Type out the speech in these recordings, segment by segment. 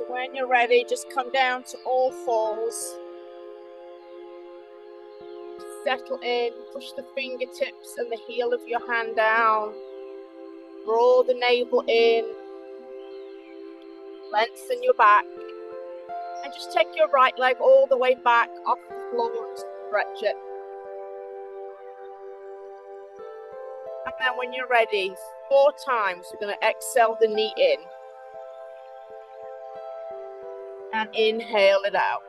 So when you're ready, just come down to all fours. Settle in, push the fingertips and the heel of your hand down. Draw the navel in. Lengthen your back. And just take your right leg all the way back off the floor and stretch it. And then when you're ready, 4 times, we're going to exhale the knee in. And inhale it out.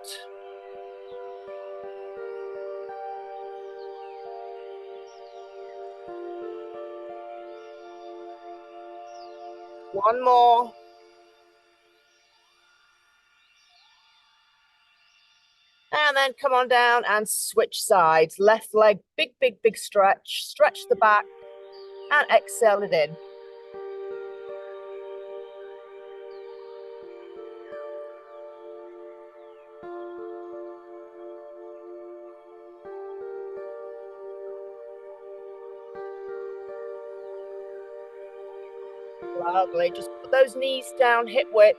One more. And then come on down and switch sides. Left leg, big, big, big stretch. Stretch the back and exhale it in. Lovely. Just put those knees down, hip width.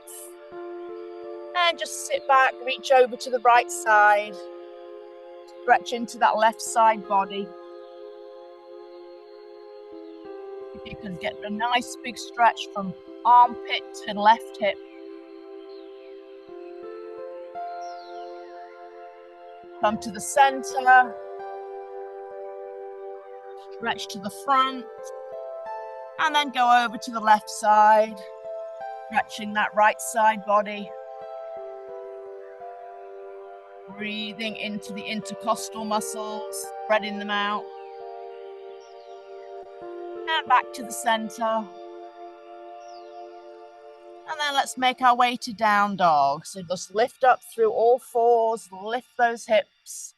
And just sit back, reach over to the right side. Stretch into that left side body. If you can get a nice big stretch from armpit to left hip. Come to the center. Stretch to the front. And then go over to the left side. Stretching that right side body. Breathing into the intercostal muscles, spreading them out. And back to the center. And then let's make our way to down dog. So just lift up through all fours, lift those hips,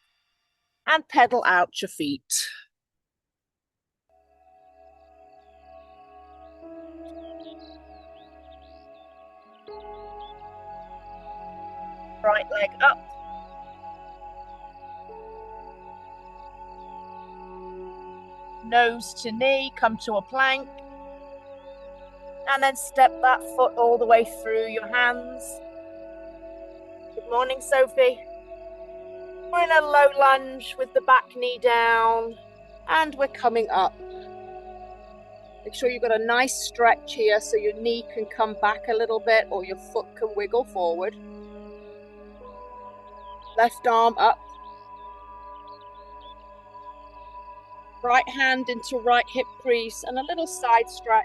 and pedal out your feet. Right leg up. Nose to knee, come to a plank. And then step that foot all the way through your hands. Good morning, Sophie. We're in a low lunge with the back knee down. And we're coming up. Make sure you've got a nice stretch here so your knee can come back a little bit or your foot can wiggle forward. Left arm up. Right hand into right hip crease and a little side stretch.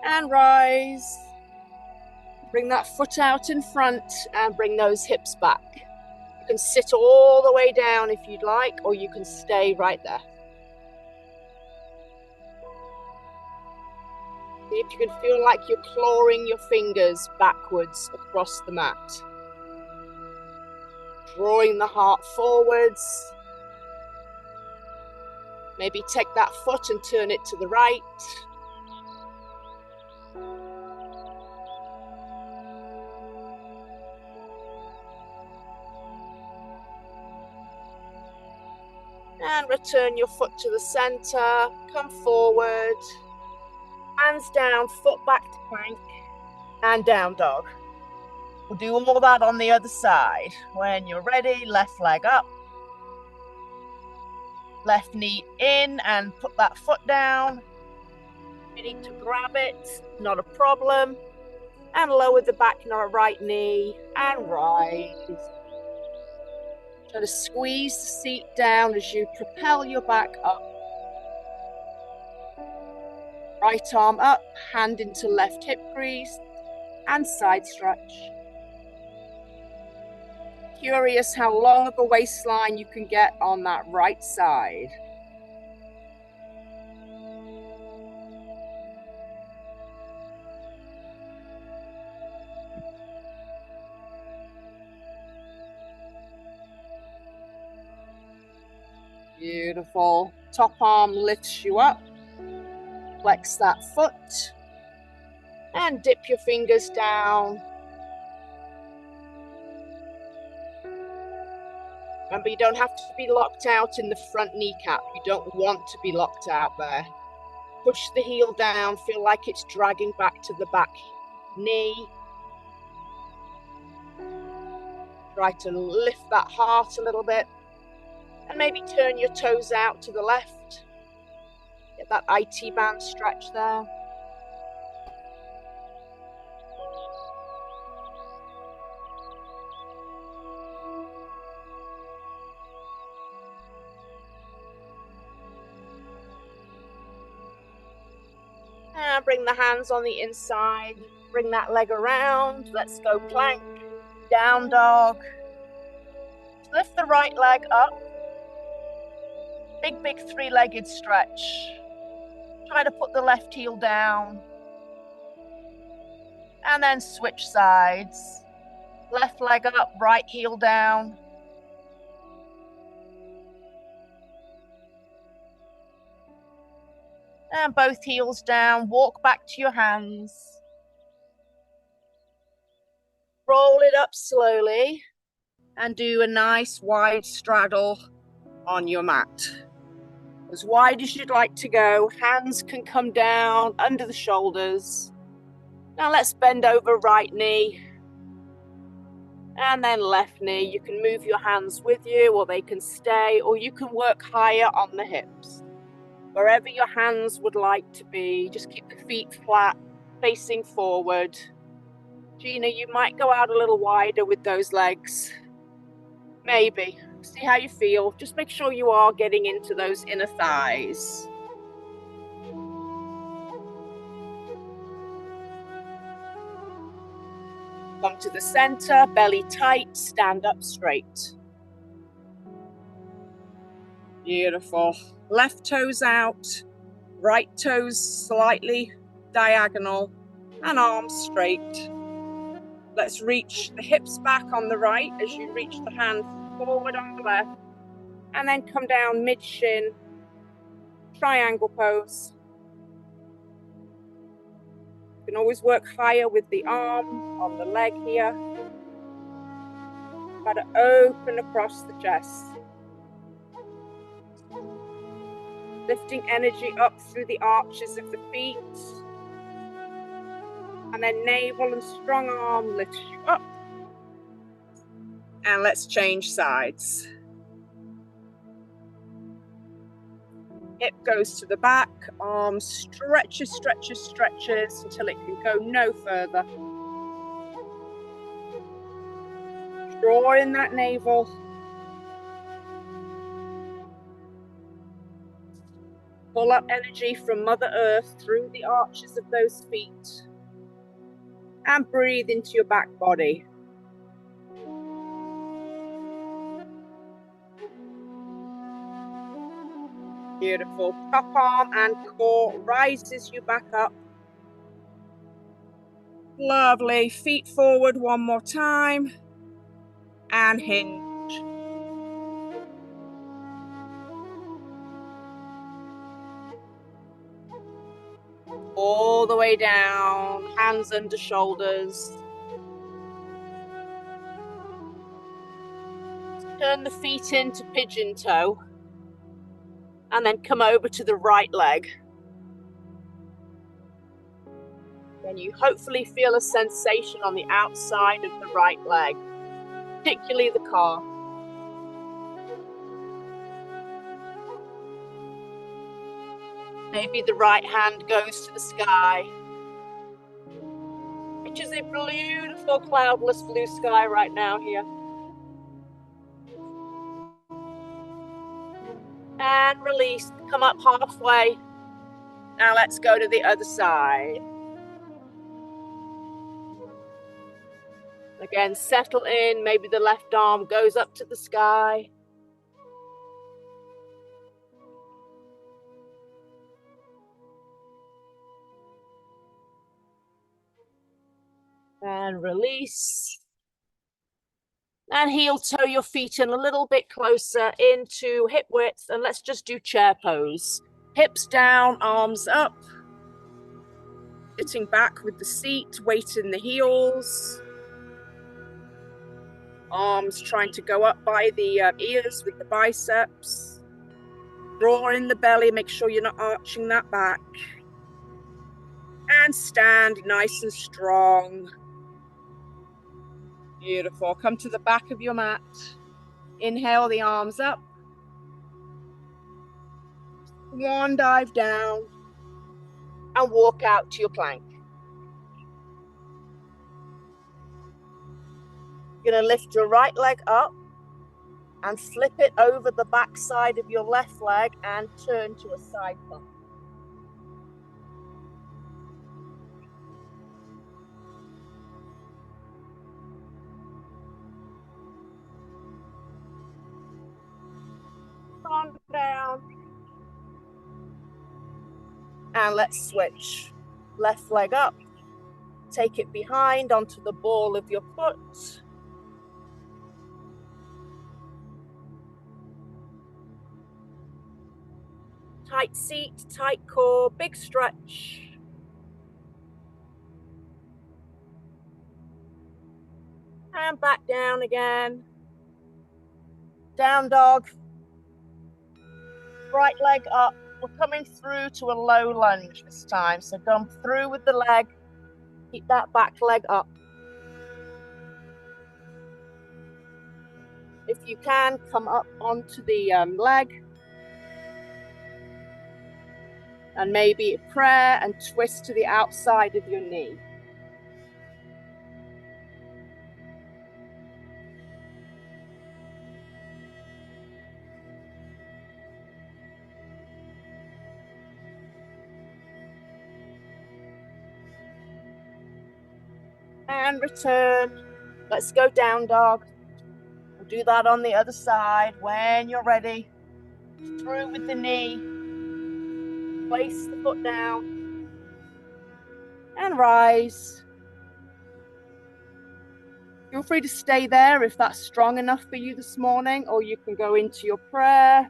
And rise. Bring that foot out in front and bring those hips back. You can sit all the way down if you'd like, or you can stay right there. See if you can feel like you're clawing your fingers backwards across the mat. Drawing the heart forwards. Maybe take that foot and turn it to the right. And return your foot to the center. Come forward. Hands down, foot back to plank, and down dog. We'll do more of that on the other side. When you're ready, left leg up. Left knee in and put that foot down. You need to grab it, not a problem. And lower the back on our right knee and rise. Try to squeeze the seat down as you propel your back up. Right arm up, hand into left hip crease, and side stretch. Curious how long of a waistline you can get on that right side. Beautiful. Top arm lifts you up. Flex that foot and dip your fingers down. Remember, you don't have to be locked out in the front kneecap. You don't want to be locked out there. Push the heel down, feel like it's dragging back to the back knee. Try to lift that heart a little bit. And maybe turn your toes out to the left. Get that IT band stretch there. And bring the hands on the inside. Bring that leg around. Let's go plank. Down dog. Lift the right leg up. Big three-legged stretch. Try to put the left heel down. And then switch sides. Left leg up, right heel down. And both heels down. Walk back to your hands. Roll it up slowly. And do a nice wide straddle on your mat. As wide as you'd like to go. Hands can come down under the shoulders. Now let's bend over right knee. And then left knee. You can move your hands with you, or they can stay, or you can work higher on the hips. Wherever your hands would like to be, just keep the feet flat, facing forward. Gina, you might go out a little wider with those legs. Maybe. See how you feel. Just make sure you are getting into those inner thighs. Come to the center, belly tight, stand up straight. Beautiful. Left toes out, right toes slightly diagonal, and arms straight. Let's reach the hips back on the right as you reach the hand forward on the left, and then come down mid-shin, triangle pose. You can always work higher with the arm on the leg here. Try to open across the chest. Lifting energy up through the arches of the feet. And then navel and strong arm lifts you up. And let's change sides. Hip goes to the back, arm stretches until it can go no further. Draw in that navel. Pull up energy from Mother Earth through the arches of those feet. And breathe into your back body. Beautiful. Top arm and core rises you back up. Lovely. Feet forward one more time. And hinge. All the way down. Hands under shoulders. Turn the feet into pigeon toe. And then come over to the right leg. Then you hopefully feel a sensation on the outside of the right leg, particularly the calf. Maybe the right hand goes to the sky, which is a beautiful cloudless blue sky right now here. And release, come up halfway. Now let's go to the other side. Again, settle in, maybe the left arm goes up to the sky. And release. And heel toe your feet in a little bit closer into hip width. And let's just do chair pose. Hips down, arms up. Sitting back with the seat, weight in the heels. Arms trying to go up by the ears with the biceps. Draw in the belly, make sure you're not arching that back. And stand nice and strong. Beautiful. Come to the back of your mat. Inhale the arms up. One dive down. And walk out to your plank. You're going to lift your right leg up and flip it over the back side of your left leg and turn to a side plank. Calm down. And let's switch. Left leg up. Take it behind onto the ball of your foot. Tight seat, tight core, big stretch. And back down again. Down dog. Right leg up. We're coming through to a low lunge this time. So come through with the leg. Keep that back leg up. If you can, come up onto the leg. And maybe a prayer and twist to the outside of your knee. And return. Let's go down dog. We'll do that on the other side when you're ready. Through with the knee. Place the foot down. And rise. Feel free to stay there if that's strong enough for you this morning, or you can go into your prayer.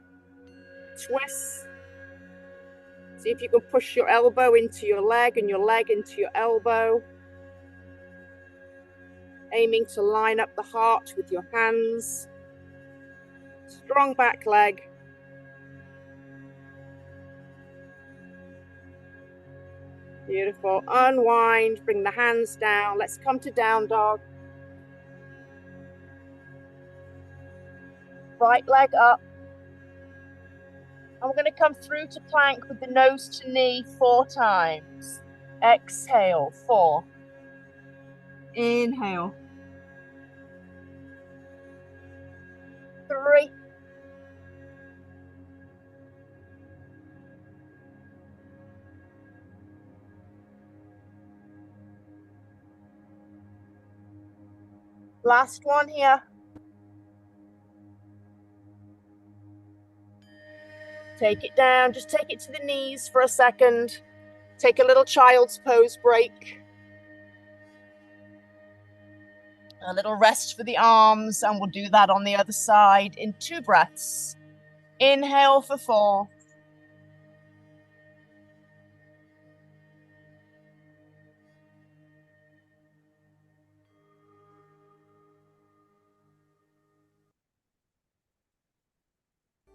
Twist. See if you can push your elbow into your leg and your leg into your elbow. Aiming to line up the heart with your hands. Strong back leg. Beautiful. Unwind, bring the hands down. Let's come to down dog. Right leg up. And we're going to come through to plank with the nose to knee 4 times. Exhale, 4. Inhale. 3. 4. Last one here. Take it down, just take it to the knees for a second. Take a little child's pose break. A little rest for the arms, and we'll do that on the other side in 2 breaths. Inhale for 4.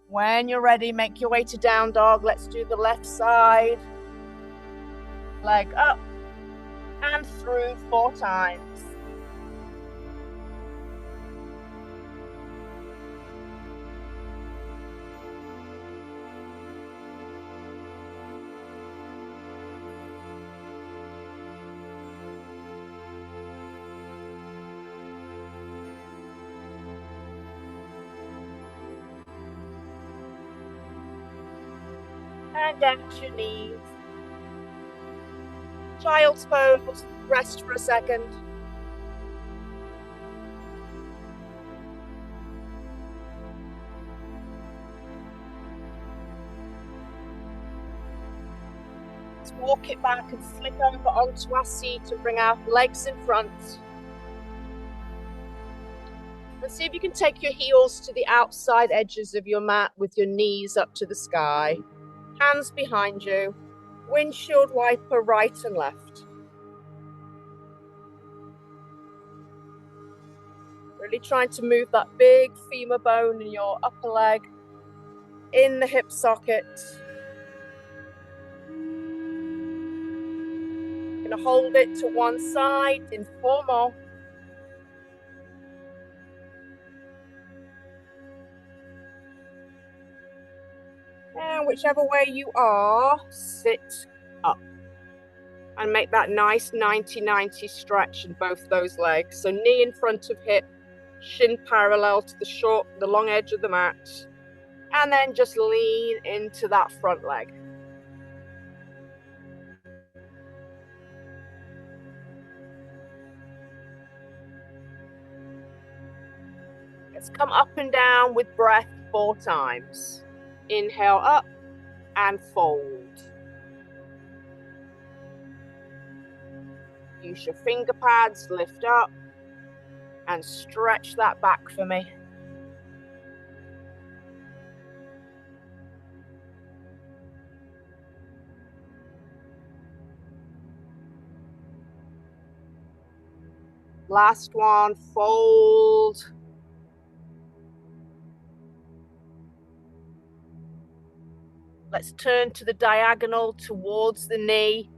When you're ready, make your way to down dog. Let's do the left side. Leg up and through 4 times. And down to your knees. Child's pose, rest for a second. Let's walk it back and flip over onto our seat and bring our legs in front. And see if you can take your heels to the outside edges of your mat with your knees up to the sky. Hands behind you, windshield wiper right and left. Really trying to move that big femur bone in your upper leg in the hip socket. Gonna hold it to one side in 4 more. And whichever way you are, sit up. And make that nice 90-90 stretch in both those legs. So knee in front of hip, shin parallel to the long edge of the mat. And then just lean into that front leg. Let's come up and down with breath 4 times. Inhale up and fold. Use your finger pads, lift up and stretch that back for me. Last one, fold. Let's turn to the diagonal towards the knee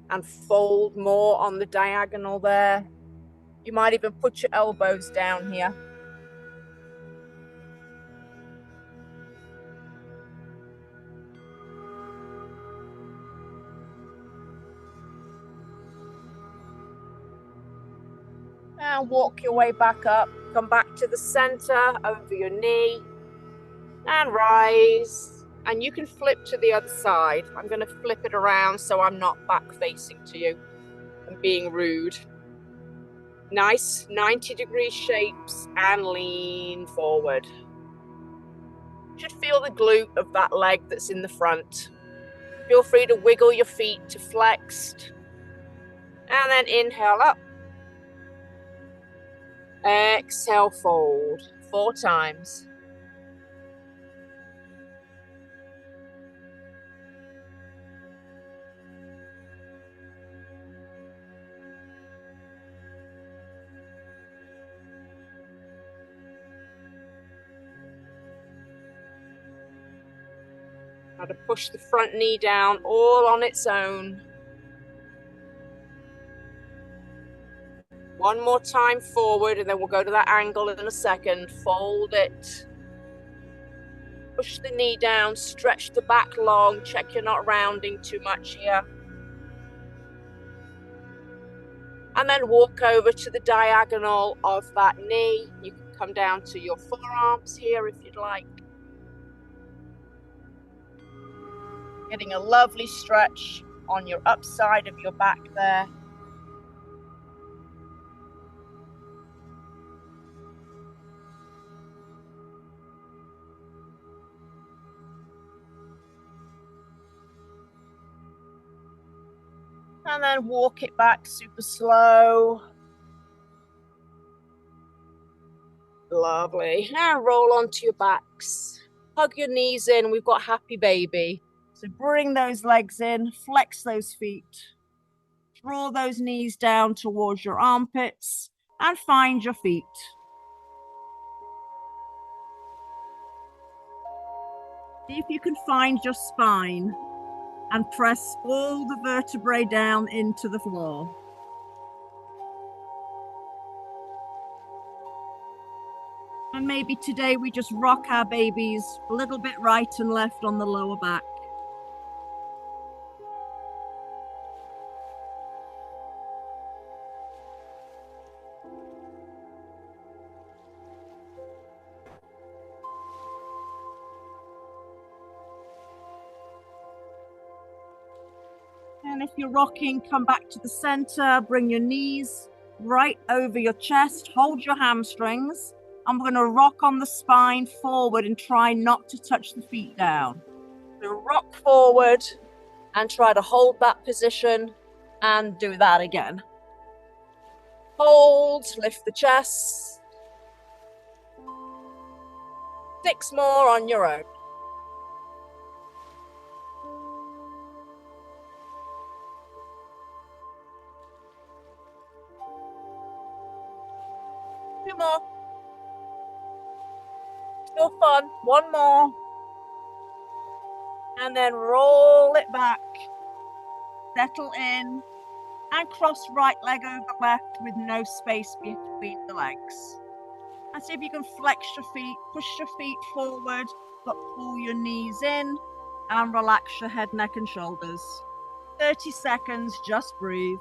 and fold more on the diagonal there. You might even put your elbows down here. And walk your way back up. Come back to the center, over your knee, and rise. And you can flip to the other side. I'm going to flip it around so I'm not back facing to you and being rude. Nice 90-degree shapes and lean forward. You should feel the glute of that leg that's in the front. Feel free to wiggle your feet to flexed. And then inhale up. Exhale, fold 4 times. Now to push the front knee down all on its own. One more time forward, and then we'll go to that angle in a second. Fold it. Push the knee down, stretch the back long. Check you're not rounding too much here. And then walk over to the diagonal of that knee. You can come down to your forearms here if you'd like. Getting a lovely stretch on your upside of your back there. And then walk it back super slow. Lovely. Now roll onto your backs. Hug your knees in. We've got happy baby. So bring those legs in, flex those feet. Draw those knees down towards your armpits and find your feet. See if you can find your spine and press all the vertebrae down into the floor. And maybe today we just rock our babies a little bit right and left on the lower back. And if you're rocking, come back to the center, bring your knees right over your chest, hold your hamstrings. I'm going to rock on the spine forward and try not to touch the feet down. So rock forward and try to hold that position and do that again. Hold, lift the chest. 6 more on your own. Two more. Still fun. One more. And then roll it back. Settle in. And cross right leg over left with no space between the legs. And see if you can flex your feet, push your feet forward, but pull your knees in and relax your head, neck, and shoulders. 30 seconds, just breathe.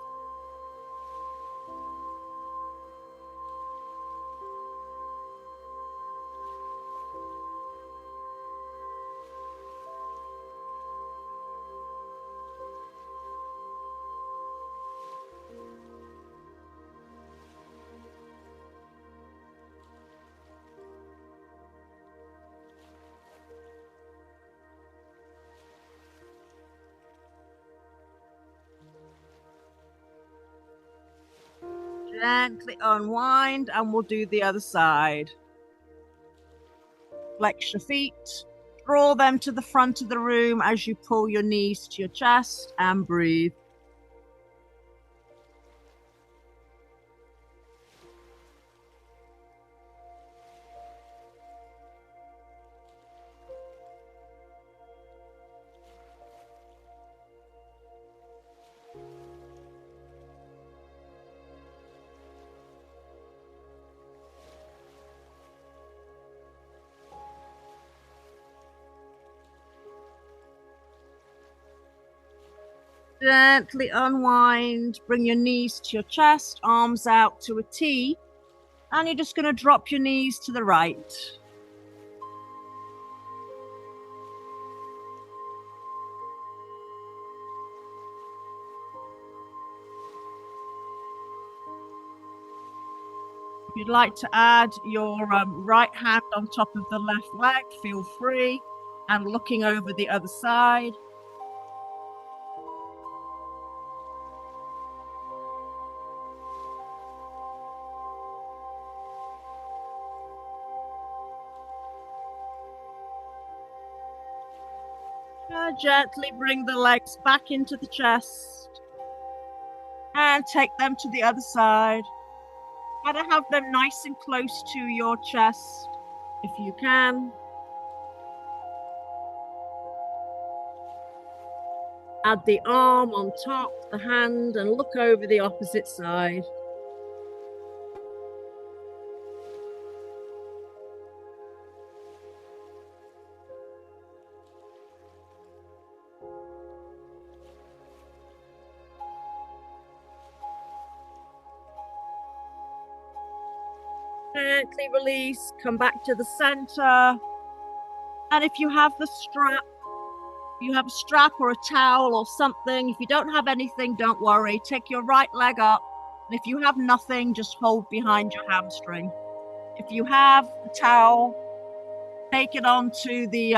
Gently unwind, and we'll do the other side. Flex your feet, draw them to the front of the room as you pull your knees to your chest, and breathe. Gently unwind, bring your knees to your chest, arms out to a T, and you're just going to drop your knees to the right. If you'd like to add your right hand on top of the left leg, feel free, and looking over the other side. Gently bring the legs back into the chest and take them to the other side. Try to have them nice and close to your chest if you can. Add the arm on top, the hand, and look over the opposite side. Gently release, come back to the center. And if you have the strap, you have a strap or a towel or something. If you don't have anything, don't worry. Take your right leg up. And if you have nothing, just hold behind your hamstring. If you have the towel, take it onto the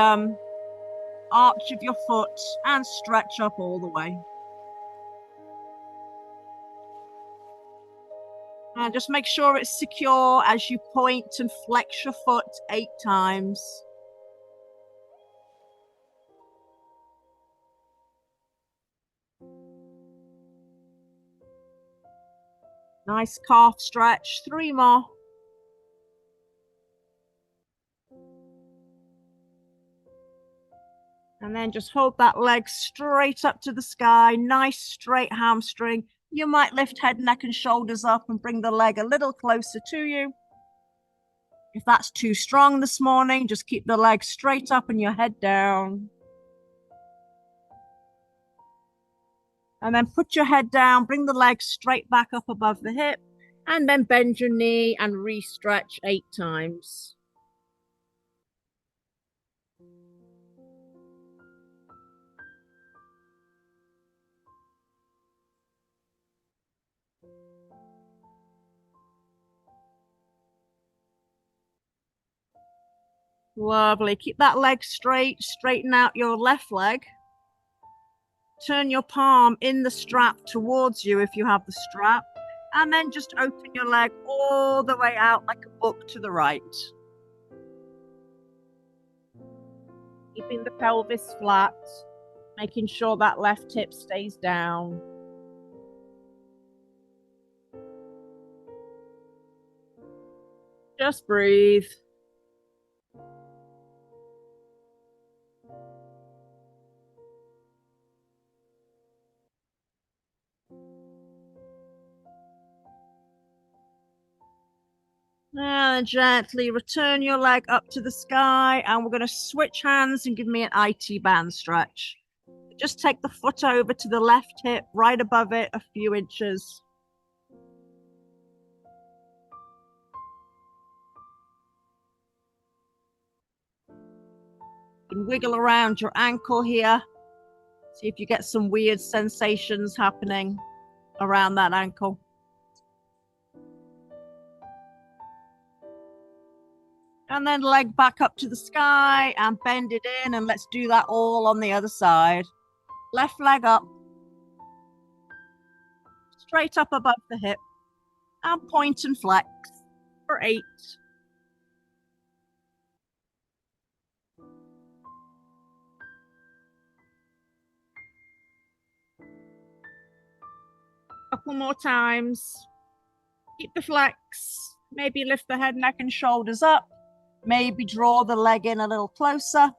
arch of your foot and stretch up all the way. And just make sure it's secure as you point and flex your foot 8 times. Nice calf stretch. 3 more. And then just hold that leg straight up to the sky. Nice straight hamstring. You might lift head, neck, and shoulders up and bring the leg a little closer to you. If that's too strong this morning, just keep the leg straight up and your head down. And then put your head down, bring the leg straight back up above the hip, and then bend your knee and re-stretch 8 times. Lovely. Keep that leg straight. Straighten out your left leg. Turn your palm in the strap towards you if you have the strap. And then just open your leg all the way out like a book to the right. Keeping the pelvis flat. Making sure that left hip stays down. Just breathe. And gently return your leg up to the sky, and we're going to switch hands and give me an IT band stretch. Just take the foot over to the left hip, right above it, a few inches. You can wiggle around your ankle here. See if you get some weird sensations happening around that ankle. And then leg back up to the sky and bend it in, and let's do that all on the other side. Left leg up, straight up above the hip, and point and flex for 8. Couple more times. Keep the flex. Maybe lift the head, neck, and shoulders up. Maybe draw the leg in a little closer.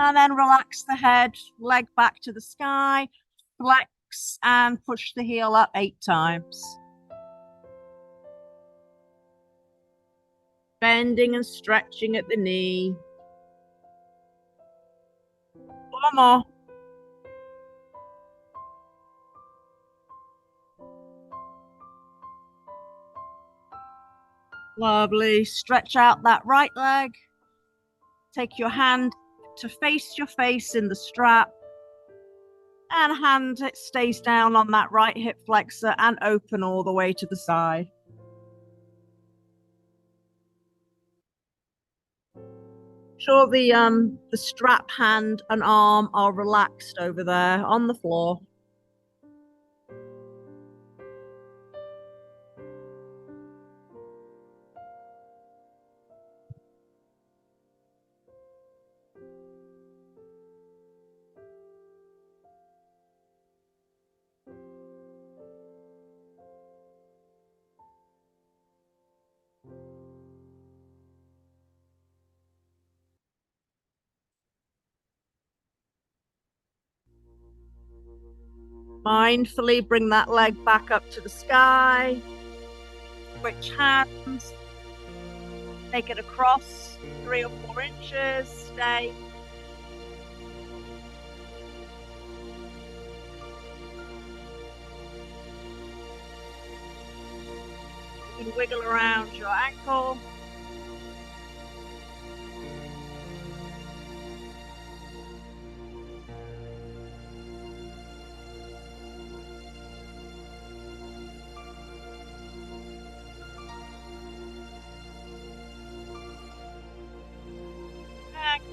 And then relax the head, leg back to the sky, flex, and push the heel up 8 times. Bending and stretching at the knee. 4 more. Lovely. Stretch out that right leg. Take your hand to face your face in the strap, and hand it stays down on that right hip flexor and open all the way to the side. Sure the strap hand and arm are relaxed over there on the floor. Mindfully bring that leg back up to the sky. Switch hands. Take it across 3 or 4 inches. Stay. You can wiggle around your ankle.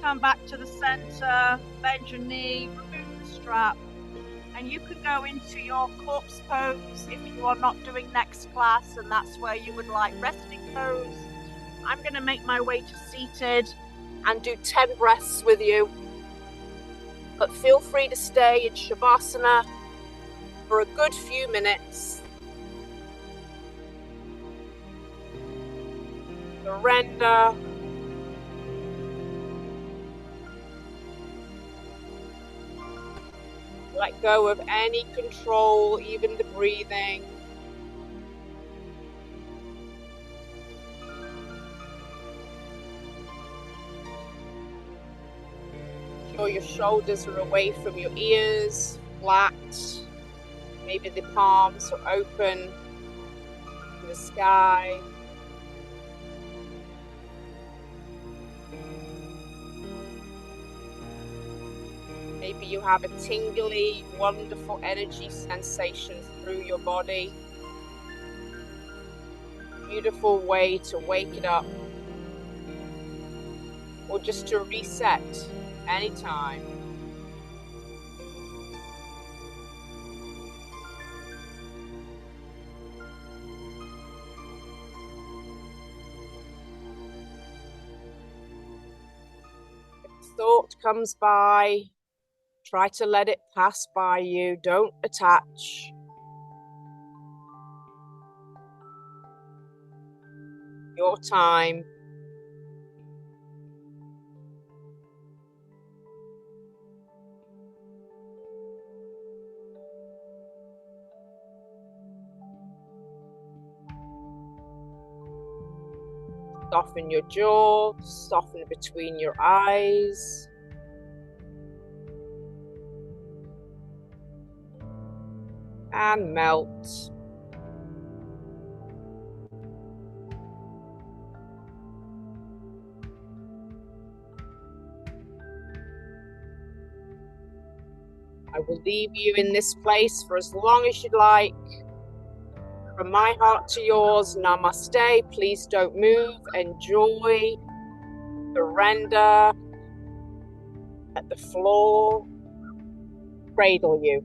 Come back to the center, bend your knee, remove the strap, and you can go into your corpse pose if you are not doing next class and that's where you would like resting pose. I'm going to make my way to seated and do 10 breaths with you, but feel free to stay in Shavasana for a good few minutes. Surrender. Let go of any control, even the breathing. Sure your shoulders are away from your ears, flat. Maybe the palms are open to the sky. Maybe you have a tingly, wonderful energy sensation through your body. Beautiful way to wake it up, or just to reset anytime. If thought comes by, try to let it pass by you. Don't attach. Your time. Soften your jaw, soften between your eyes. And melt. I will leave you in this place for as long as you'd like. From my heart to yours, namaste. Please don't move. Enjoy. Surrender. Let the floor cradle you.